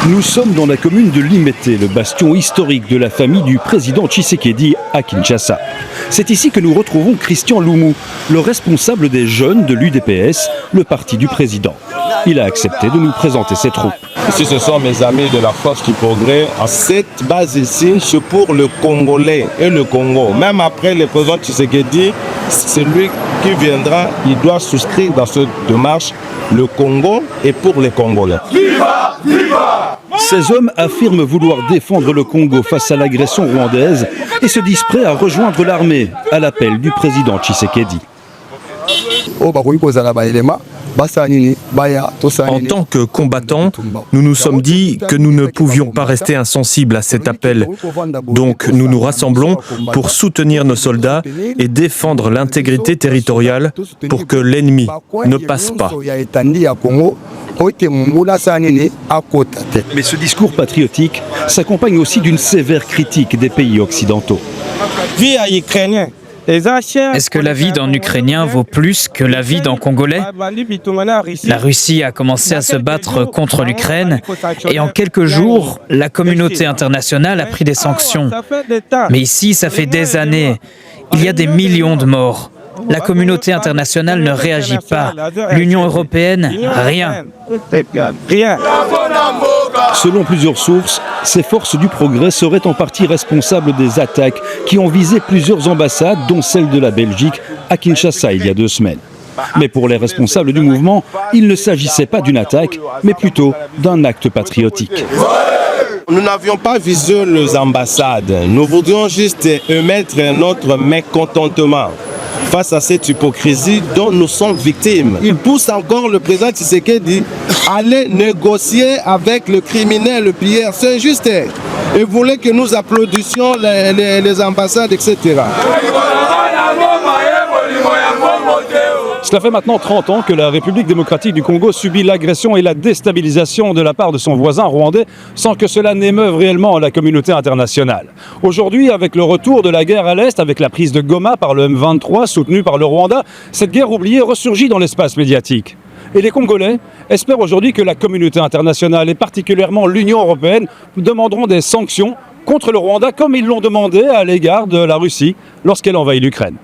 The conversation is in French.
Nous sommes dans la commune de Limete, le bastion historique de la famille du président Tshisekedi à Kinshasa. C'est ici que nous retrouvons Christian Loumou, le responsable des jeunes de l'UDPS, le parti du président. Il a accepté de nous présenter ses troupes. Ici, ce sont mes amis de la Force du Progrès. Cette base ici, c'est pour le Congolais et le Congo. Même après le président Tshisekedi, celui qui viendra, il doit souscrire dans cette démarche le Congo et pour les Congolais. Viva, viva! Ces hommes affirment vouloir défendre le Congo face à l'agression rwandaise et se disent prêts à rejoindre l'armée à l'appel du président Tshisekedi. En tant que combattants, nous nous sommes dit que nous ne pouvions pas rester insensibles à cet appel. Donc nous nous rassemblons pour soutenir nos soldats et défendre l'intégrité territoriale pour que l'ennemi ne passe pas. Mais ce discours patriotique s'accompagne aussi d'une sévère critique des pays occidentaux. Est-ce que la vie d'un Ukrainien vaut plus que la vie d'un Congolais? La Russie a commencé à se battre contre l'Ukraine et en quelques jours, la communauté internationale a pris des sanctions. Mais ici, ça fait des années. Il y a des millions de morts. La communauté internationale ne réagit pas. L'Union européenne, rien. Selon plusieurs sources, ces forces du progrès seraient en partie responsables des attaques qui ont visé plusieurs ambassades, dont celle de la Belgique, à Kinshasa il y a 2 semaines. Mais pour les responsables du mouvement, il ne s'agissait pas d'une attaque, mais plutôt d'un acte patriotique. Nous n'avions pas visé les ambassades. Nous voudrions juste émettre notre mécontentement face à cette hypocrisie dont nous sommes victimes. Il pousse encore le président Tshisekedi à aller négocier avec le criminel, le pilleur. C'est injuste. Il voulait que nous applaudissions les ambassades, etc. Cela fait maintenant 30 ans que la République démocratique du Congo subit l'agression et la déstabilisation de la part de son voisin rwandais sans que cela n'émeuve réellement la communauté internationale. Aujourd'hui, avec le retour de la guerre à l'Est, avec la prise de Goma par le M23 soutenu par le Rwanda, cette guerre oubliée ressurgit dans l'espace médiatique. Et les Congolais espèrent aujourd'hui que la communauté internationale et particulièrement l'Union européenne demanderont des sanctions contre le Rwanda comme ils l'ont demandé à l'égard de la Russie lorsqu'elle envahit l'Ukraine.